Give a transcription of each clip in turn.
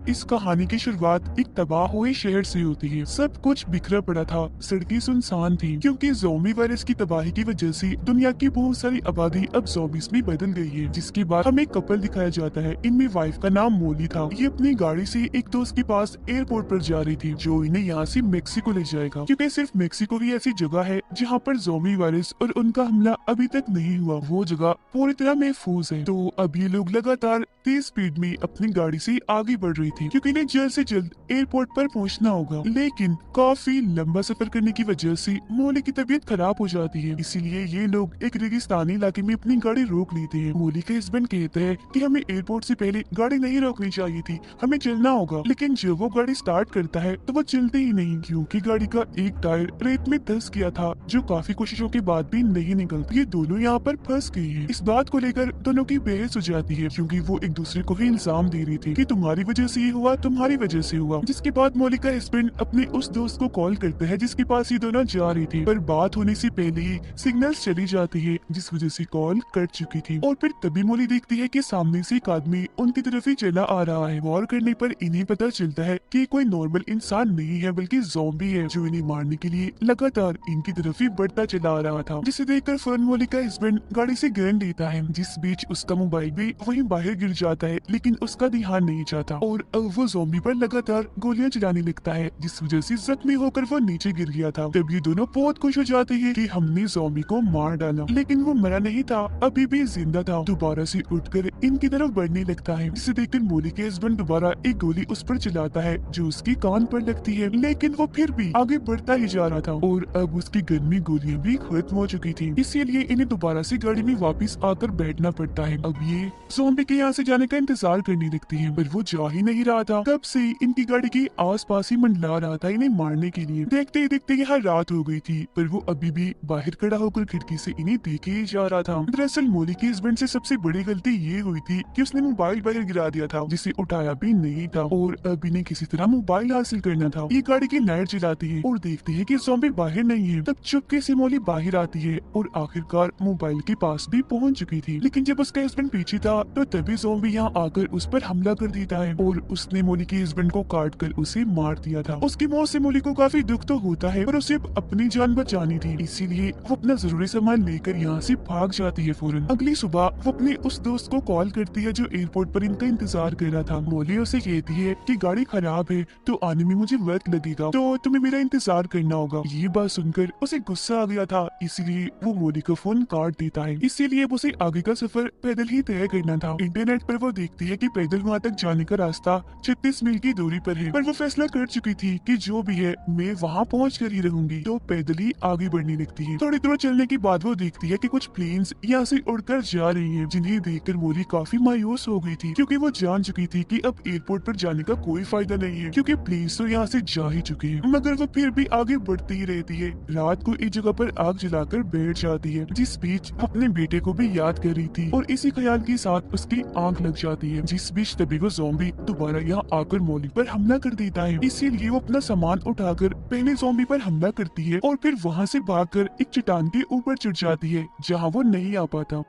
इस कहानी की शुरुआत एक तबाह हुए शहर से होती है। सब कुछ बिखरा पड़ा था, सड़कें सुनसान थी क्योंकि ज़ोंबी वायरस की तबाही की वजह से दुनिया की बहुत सारी आबादी अब ज़ोंबीज में बदल गई है। जिसके बाद हमें कपल दिखाया जाता है। इनमें वाइफ का नाम मोली था। ये अपनी गाड़ी से एक दोस्त के पास एयरपोर्ट पर जा रही थी जो इन्हें यहाँ से मेक्सिको ले जाएगा, क्योंकि सिर्फ मेक्सिको ही ऐसी जगह है जहाँ पर ज़ोंबी वायरस और उनका हमला अभी तक नहीं हुआ। वो जगह पूरी तरह महफूज है। तो अब ये लोग लगातार तेज स्पीड में अपनी गाड़ी से आगे बढ़ रही थी क्योंकि इन्हें जल्द से जल्द एयरपोर्ट पर पहुंचना होगा। लेकिन काफी लंबा सफर करने की वजह से मोली की तबीयत खराब हो जाती है। इसीलिए ये लोग एक रेगिस्तानी इलाके में अपनी गाड़ी रोक लेते हैं। मोली के हस्बैंड कहते हैं कि हमें एयरपोर्ट से पहले गाड़ी नहीं रोकनी चाहिए थी, हमें चलना होगा। लेकिन जब वो गाड़ी स्टार्ट करता है तो वो चलती ही नहीं क्योंकि गाड़ी का एक टायर रेत में धंस गया था, जो काफी कोशिशों के बाद भी नहीं निकलती। ये दोनों यहाँ पर फंस गए हैं। इस बात को लेकर दोनों की बहस हो जाती है क्योंकि वो एक दूसरे को ही इल्जाम दे रही थी कि तुम्हारी वजह से ये हुआ, तुम्हारी वजह से हुआ। जिसके बाद मोली का हस्बैंड अपने उस दोस्त को कॉल करता है जिसके पास ये दोनों जा रही थी, पर बात होने से पहले ही सिग्नल्स चली जाती है जिस वजह से कॉल कट चुकी थी। और फिर तभी मोली देखती है कि सामने से एक आदमी उनकी तरफ ही चला आ रहा है। गौर करने पर इन्हें पता चलता है कि कोई नॉर्मल इंसान नहीं है बल्कि ज़ॉम्बी है जो इन्हें मारने के लिए लगातार इनकी तरफ ही बढ़ता चला आ रहा था। जिसे देखकर फौरन मोली का हस्बैंड गाड़ी से गन लेता है। जिस बीच उसका मोबाइल भी वहीं बाहर गिर जाता है, लेकिन उसका ध्यान नहीं जाता और अब वो ज़ॉम्बी पर लगातार गोलियां चलाने लगता है जिस वजह से जख्मी होकर वो नीचे गिर गया था। तब ये दोनों बहुत खुश हो जाते हैं कि हमने ज़ॉम्बी को मार डाला, लेकिन वो मरा नहीं था, अभी भी जिंदा था। दोबारा से उठकर इनकी तरफ बढ़ने लगता है जिसे देखकर मोली के हस्बैंड दोबारा एक गोली उस पर चलाता है जो उसकी कान पर लगती है, लेकिन वो फिर भी आगे बढ़ता ही जा रहा था और अब उसकी गन में गोलियां भी खत्म हो चुकी थी। इसीलिए इन्हें दोबारा से गाड़ी में वापस आकर बैठना पड़ता है। अब ये ज़ॉम्बी के यहाँ से जाने का इंतजार करने लगती है, पर वो जा ही नहीं रहा था। कब से इनकी गाड़ी के आसपास ही मंडला रहा था इन्हें मारने के लिए। देखते ही देखते यहाँ रात हो गई थी, पर वो अभी भी बाहर खड़ा होकर खिड़की से इन्हें देखे ही जा रहा था। दरअसल मोली के हस्बैंड से सबसे बड़ी गलती ये हुई थी कि उसने मोबाइल बाहर गिरा दिया था जिसे उठाया भी नहीं था और अब इन्हें किसी तरह मोबाइल हासिल करना था। ये गाड़ी की लाइट जलाती है और देखती है कि ज़ॉम्बी बाहर नहीं है। तब चुपके से मोली बाहर आती है और आखिरकार मोबाइल के पास भी पहुंच चुकी थी। लेकिन जब उसका हस्बैंड पीछे था तो तभी ज़ॉम्बी यहाँ आकर उस पर हमला कर देता है और उसने मोली के हस्बैंड को काट कर उसे मार दिया था। उसकी मौत से मोली को काफी दुख तो होता है, पर उसे अपनी जान बचानी थी, इसीलिए वो अपना जरूरी सामान लेकर यहाँ से भाग जाती है फौरन। अगली सुबह वो अपने उस दोस्त को कॉल करती है जो एयरपोर्ट पर इनका इंतजार कर रहा था। मोली उसे कहती है कि गाड़ी खराब है तो आने में मुझे वक्त लगेगा, तो तुम्हें मेरा इंतजार करना होगा। ये बात सुनकर उसे गुस्सा आ गया था, इसलिए वो मोली का फोन काट देता है। इसीलिए उसे आगे का सफर पैदल ही तय करना था। इंटरनेट पर वो देखती है कि पैदल वहाँ तक जाने का रास्ता 36 मील की दूरी पर है, पर वो फैसला कर चुकी थी कि जो भी है मैं वहाँ पहुँच कर ही रहूंगी, तो पैदल ही आगे बढ़ने लगती है। थोड़ी दूर चलने के बाद वो देखती है कि कुछ प्लेन्स यहाँ से उड़कर जा रही हैं, जिन्हें देखकर मोली काफी मायूस हो गई थी क्योंकि वो जान चुकी थी कि अब एयरपोर्ट पर जाने का कोई फायदा नहीं है क्योंकि प्लेन्स तो यहाँ से जा ही चुके हैं। मगर वो फिर भी आगे बढ़ती ही रहती है। रात को एक जगह पर आग जलाकर बैठ जाती है, जिस बीच अपने बेटे को भी याद कर रही थी और इसी ख्याल के साथ उसकी आंख लग जाती है। जिस बीच तभी वो ज़ॉम्बी दोबारा यहाँ आकर मोली पर हमला कर देता है। इसीलिए वो अपना सामान उठाकर पहले ज़ॉम्बी पर हमला करती है और फिर वहाँ से भागकर एक चट्टान के ऊपर चढ़ जाती है जहाँ वो नहीं आ पाता।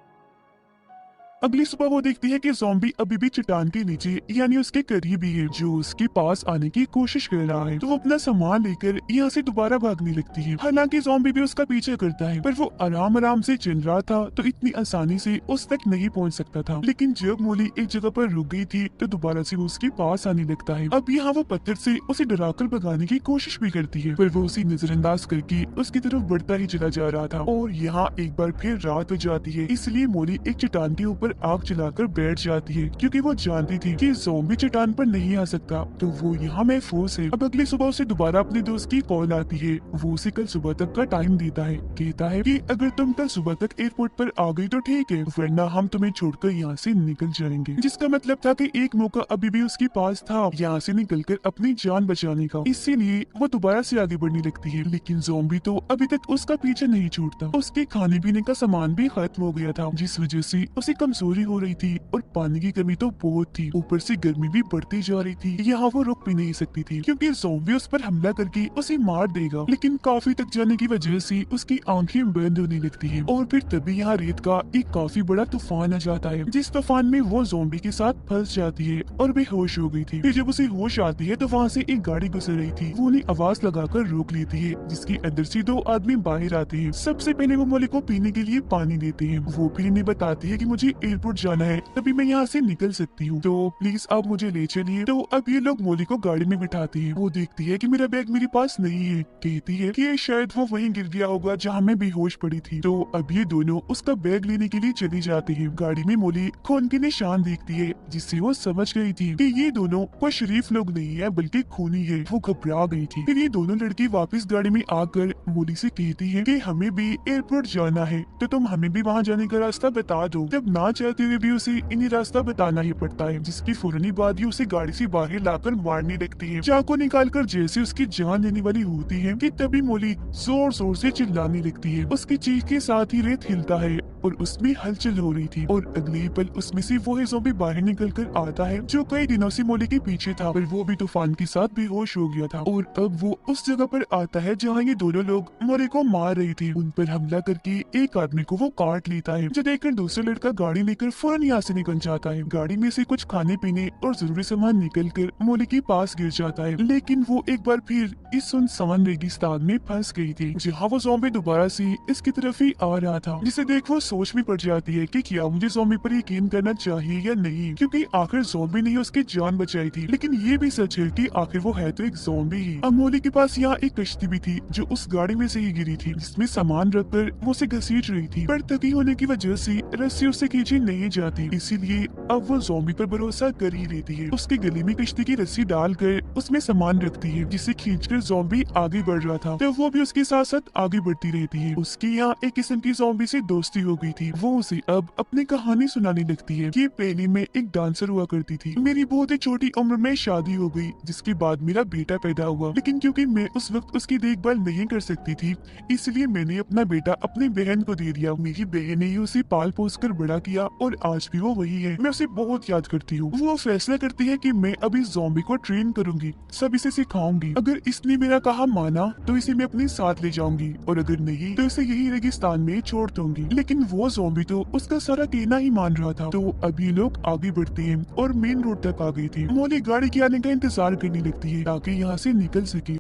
अगली सुबह वो देखती है कि ज़ॉम्बी अभी भी चट्टान के नीचे यानी उसके करीब ही है, जो उसके पास आने की कोशिश कर रहा है। तो वो अपना सामान लेकर यहाँ से दोबारा भागने लगती है। हालांकि ज़ॉम्बी भी उसका पीछा करता है, पर वो आराम आराम से चल रहा था तो इतनी आसानी से उस तक नहीं पहुँच सकता था। लेकिन जब मोली एक जगह पर रुक गई थी तो दोबारा से वो उसके पास आने लगता है। अब यहाँ वो पत्थर से उसे डराकर भगाने की कोशिश भी करती है, पर वो उसे नजरअंदाज करके उसकी तरफ बढ़ता ही चला जा रहा था। और यहाँ एक बार फिर रात हो जाती है, इसलिए मोली एक चट्टान के ऊपर आग जलाकर बैठ जाती है क्योंकि वो जानती थी कि ज़ॉम्बी चट्टान पर नहीं आ सकता, तो वो यहाँ महफूज है। अब अगली सुबह उसे दोबारा अपने दोस्त की कॉल आती है। वो उसे कल सुबह तक का टाइम देता है, कहता है कि अगर तुम कल सुबह तक एयरपोर्ट पर आ गई तो ठीक है, वरना हम तुम्हें छोड़कर यहाँ से निकल जाएंगे। जिसका मतलब था कि एक मौका अभी भी उसके पास था यहाँ से निकलकर अपनी जान बचाने का। इसीलिए वो दोबारा से आगे बढ़ने लगती है, लेकिन ज़ॉम्बी तो अभी तक उसका पीछे नहीं छूटता। उसके खाने पीने का सामान भी खत्म हो गया था, जिस वजह से उसे कमजोरी चोरी हो रही थी और पानी की कमी तो बहुत थी, ऊपर से गर्मी भी बढ़ती जा रही थी। यहाँ वो रुक भी नहीं सकती थी क्योंकि ज़ॉम्बी उस पर हमला करके उसे मार देगा। लेकिन काफी तक जाने की वजह से उसकी आंखें बंद होने लगती है और फिर तभी यहाँ रेत का एक काफी बड़ा तूफान आ जाता है, जिस तूफान में वो ज़ॉम्बी के साथ फंस जाती है और बेहोश हो गई थी। फिर जब उसे होश आती है तो वहाँ से एक गाड़ी गुजर रही थी। वो उन्हें आवाज लगाकर रोक लेती है, जिसके अंदर से दो आदमी बाहर आते हैं। सबसे पहले वो मोली को पीने के लिए पानी देते हैं। वो फिर इन्हें बताती है कि मुझे एयरपोर्ट जाना है, तभी मैं यहाँ से निकल सकती हूँ, तो प्लीज आप मुझे ले चलिए। तो अब ये लोग मोली को गाड़ी में बिठाते हैं। वो देखती है कि मेरा बैग मेरे पास नहीं है, कहती है कि शायद वो वहीं गिर गया होगा जहाँ मैं बेहोश पड़ी थी। तो अब ये दोनों उसका बैग लेने के लिए चली जाती है। गाड़ी में मोली खून के निशान देखती है, जिससे वो समझ गई थी कि ये दोनों कोई शरीफ लोग नहीं है बल्कि खूनी है। वो घबरा गई थी। फिर ये दोनों लड़की वापस गाड़ी में आकर मोली से कहती है कि हमें भी एयरपोर्ट जाना है, तो तुम हमें भी वहाँ जाने का रास्ता बता दो। तब ना चाहते हुए भी उसे इन्हें रास्ता बताना ही पड़ता है, जिसकी फौरनी बाद ही उसे गाड़ी से बाहर लाकर मारने लगती है। चाकू निकालकर जैसे उसकी जान लेने वाली होती है कि तभी मोली जोर जोर से चिल्लाने लगती है। उसकी चीख के साथ ही रेत हिलता है और उसमें हलचल हो रही थी और अगले ही पल उसमें से वो ही ज़ॉम्बी बाहर निकल कर आता है जो कई दिनों से मोली के पीछे था, पर वो भी तूफान के साथ बेहोश हो गया था। और अब वो उस जगह पर आता है जहाँ ये दोनों लोग मोली को मार रहे थे। उन पर हमला करके एक आदमी को वो काट लेता है, जो देखकर दूसरा लड़का गाड़ी लेकर फौरन यहाँ से निकल जाता है। गाड़ी में से कुछ खाने पीने और जरूरी सामान निकल कर मोली के पास गिर जाता है, लेकिन वो एक बार फिर इस सुनसान रेगिस्तान में फंस गई थी, जहाँ वो ज़ॉम्बी दोबारा से इसकी तरफ ही आ रहा था। जिसे देख वो सोच में पड़ जाती है कि क्या मुझे ज़ॉम्बी पर यकीन करना चाहिए या नहीं, क्योंकि आखिर ज़ॉम्बी ने उसकी जान बचाई थी। लेकिन ये भी सच है कि आखिर वो है तो एक ज़ॉम्बी ही। अब मोली के पास यहाँ एक कश्ती भी थी जो उस गाड़ी में से ही गिरी थी, जिसमें सामान रखकर वो उसे घसीट रही थी, पर थकी होने की वजह से रस्सी उससे खींची नहीं जाती, इसीलिए अब वो ज़ॉम्बी पर भरोसा कर ही लेती है। उसके गले में कश्ती की रस्सी डालकर उसमें सामान रखती है, जिसे खींचकर ज़ॉम्बी आगे बढ़ रहा था, तो वो भी उसके साथ साथ आगे बढ़ती रहती है। उसकी यहाँ एक किस्म की ज़ॉम्बी से दोस्ती हो गई थी। वो उसे अब अपनी कहानी सुनाने लगती है कि पहले मैं एक डांसर हुआ करती थी, मेरी बहुत ही छोटी उम्र में शादी हो गई, जिसके बाद मेरा बेटा पैदा हुआ, लेकिन क्योंकि मैं उस वक्त उसकी देखभाल नहीं कर सकती थी, इसलिए मैंने अपना बेटा अपनी बहन को दे दिया। मेरी बहन ने ही उसे पाल पोस कर बड़ा किया और आज भी वो वही है। मैं उसे बहुत याद करती हूँ। वो फैसला करती है कि मैं अब इस ज़ॉम्बी को ट्रेन करूंगी, सब इसे सिखाऊंगी। अगर इसने मेरा कहा माना तो इसे मैं अपने साथ ले जाऊंगी, और अगर नहीं तो इसे यही रेगिस्तान में छोड़ दूंगी। लेकिन वो ज़ॉम्बी तो उसका सारा कहना ही मान रहा था। तो अभी लोग आगे बढ़ते हैं और मेन रोड तक आ गई थी। मोली गाड़ी के आने का इंतजार करने लगती है ताकि यहाँ से निकल सके।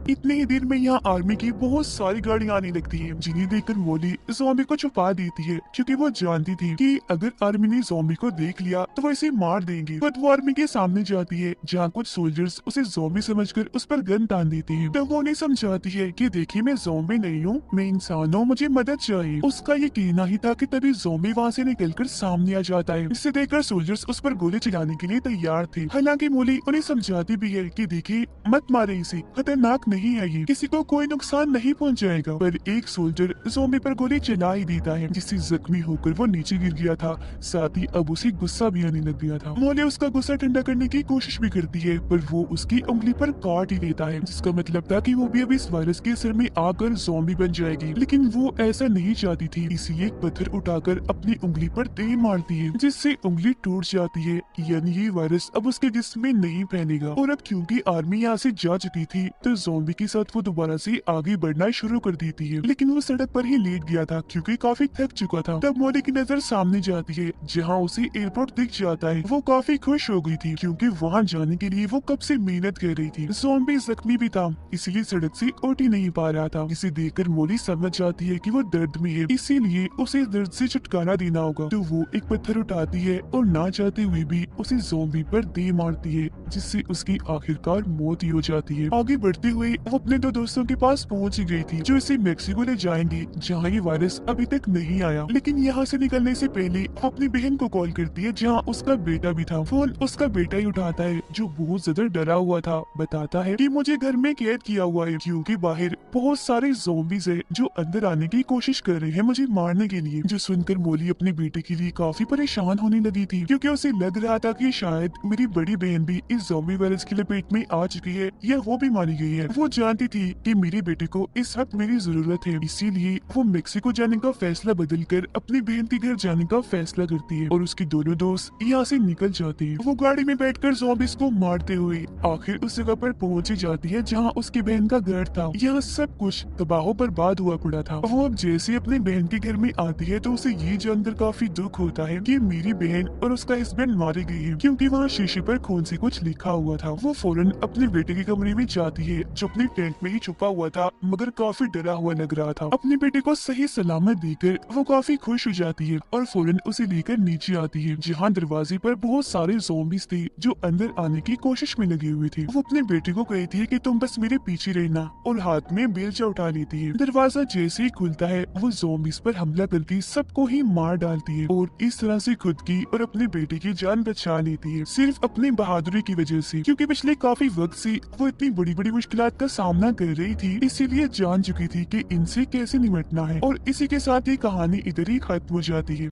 इतने ही देर में यहाँ आर्मी की बहुत सारी गाड़ियां आने लगती हैं, जिन्हें देखकर मोली ज़ॉम्बी को छुपा देती है, क्योंकि वो जानती थी कि अगर आर्मी ने ज़ॉम्बी को देख लिया तो वो इसे मार देंगे। बट वो आर्मी के सामने जाती है, जहाँ कुछ सोल्जर्स उसे ज़ॉम्बी समझकर उस पर गन तान देते हैं। तो वो उन्हें समझाती है कि देखिए मैं ज़ॉम्बी नहीं हूँ, मैं इंसान हूँ, मुझे मदद चाहिए। उसका ये कहना ही था कि तभी ज़ॉम्बी वहाँ से निकलकर सामने आ जाता है। इससे देखकर सोल्जर्स उस पर गोली चलाने के लिए तैयार थे। हालांकि मोली उन्हें समझाती भी है कि देखिए मत मारे इसे, खतरनाक नहीं है ये, किसी को कोई नुकसान नहीं पहुंचाएगा। पर एक सोल्जर ज़ॉम्बी पर गोली चला ही देता है, जिससे जख्मी होकर वो नीचे गिर गया था। साथ ही अब उसे गुस्सा भी आने लग गया था। मोली उसका गुस्सा ठंडा करने की कोशिश भी करती है, पर वो उसकी उंगली पर काट ही लेता है, जिसका मतलब था कि वो भी अब इस वायरस के असर में आकर ज़ॉम्बी बन जाएगी। लेकिन वो ऐसा नहीं चाहती थी, इसलिए एक पत्थर उठाकर अपनी उंगली पर दे मारती है, जिससे उंगली टूट जाती है। यानी ये वायरस अब उसके जिस्म में नहीं फैलेगा। और अब क्योंकि आर्मी यहाँ से जा चुकी थी, तो ज़ॉम्बी के साथ वो दोबारा से आगे बढ़ना शुरू कर देती है। लेकिन वो सड़क पर ही लेट गया था क्योंकि काफी थक चुका था। तब मोली की नजर सामने जाती है, जहाँ उसे एयरपोर्ट दिख जाता है। वो काफी खुश हो गई थी क्योंकि वहाँ जाने के लिए वो कब से मेहनत कर रही थी। ज़ॉम्बी जख्मी भी था, इसलिए सड़क से उठ ही नहीं पा रहा था। इसे देखकर मोली समझ जाती है कि वो दर्द में है, इसीलिए उसे दर्द से छुटकारा देना होगा। तो वो एक पत्थर उठाती है और ना चाहते हुए भी उसे ज़ॉम्बी पर दे मारती है, जिससे उसकी आखिरकार मौत ही हो जाती है। आगे बढ़ते हुए वो अपने दो दोस्तों के पास पहुंच गई थी, जो इसे मेक्सिको ले जाएंगे, जहां ये वायरस अभी तक नहीं आया। लेकिन यहाँ से निकलने से पहले वो अपनी बहन को कॉल करती है, जहाँ उसका बेटा भी था। फोन उसका बेटा ही उठाता है, जो बहुत ज्यादा डरा हुआ था। बताता है कि मुझे घर में कैद किया हुआ है, क्योंकि बाहर बहुत सारे ज़ॉम्बीज़ है जो अंदर आने की कोशिश कर रहे हैं मुझे मारने के लिए। जो सुनकर मोली अपने बेटे के लिए काफी परेशान होने लगी थी, क्योंकि उसे लग रहा था कि शायद मेरी बड़ी बहन भी इस ज़ॉम्बी वायरस की लपेट में आ चुकी है या वो भी मारी गई है। वो जानती थी कि मेरे बेटे को इस वक्त मेरी जरूरत है, इसीलिए वो मेक्सिको जाने का फैसला बदलकर अपनी बहन के घर जाने का फैसला करती है और उसके दोनों दोस्त यहाँ से निकल जाते हैं। वो गाड़ी में बैठकर ज़ॉम्बीज़ को मारते हुए आखिर उस जगह पर पहुंच ही जाती है जहाँ उसकी बहन का घर था। यहाँ सब कुछ तबाह बर्बाद हुआ पड़ा था। वो अब जैसे अपने बहन के घर में आती है तो उसे ये जानकर काफी दुख होता है कि मेरी बहन और उसका हस्बैंड मारे गए हैं, क्योंकि वहाँ शीशे पर खून से कुछ लिखा हुआ था। वो फौरन अपने बेटे के कमरे में जाती है जो अपने टेंट में ही छुपा हुआ था मगर काफी डरा हुआ लग रहा था। अपने बेटे को सही सलामत देकर वो काफी खुश हो जाती है और फौरन उसे लेकर नीचे आती है जहाँ दरवाजे पर बहुत सारे ज़ॉम्बीज़ थे जो अंदर आने की कोशिश में लगे हुए थे। वो अपने बेटे को कहती है कि तुम बस मेरे पीछे रहना और हाथ में बेलचा उठा लेती है। दरवाजा जैसे ही खुलता है वो ज़ॉम्बीज़ पर हमला करके सबको ही मार डालती है और इस तरह से खुद की और अपने बेटे की जान बचा लेती है सिर्फ अपनी बहादुरी की वजह से, क्योंकि पिछले काफी वक्त से वो इतनी बड़ी बड़ी मुश्किलात का सामना कर रही थी, इसीलिए जान चुकी थी कि इनसे कैसे निपटना है। और इसी के साथ ये कहानी इधर ही खत्म हो जाती है।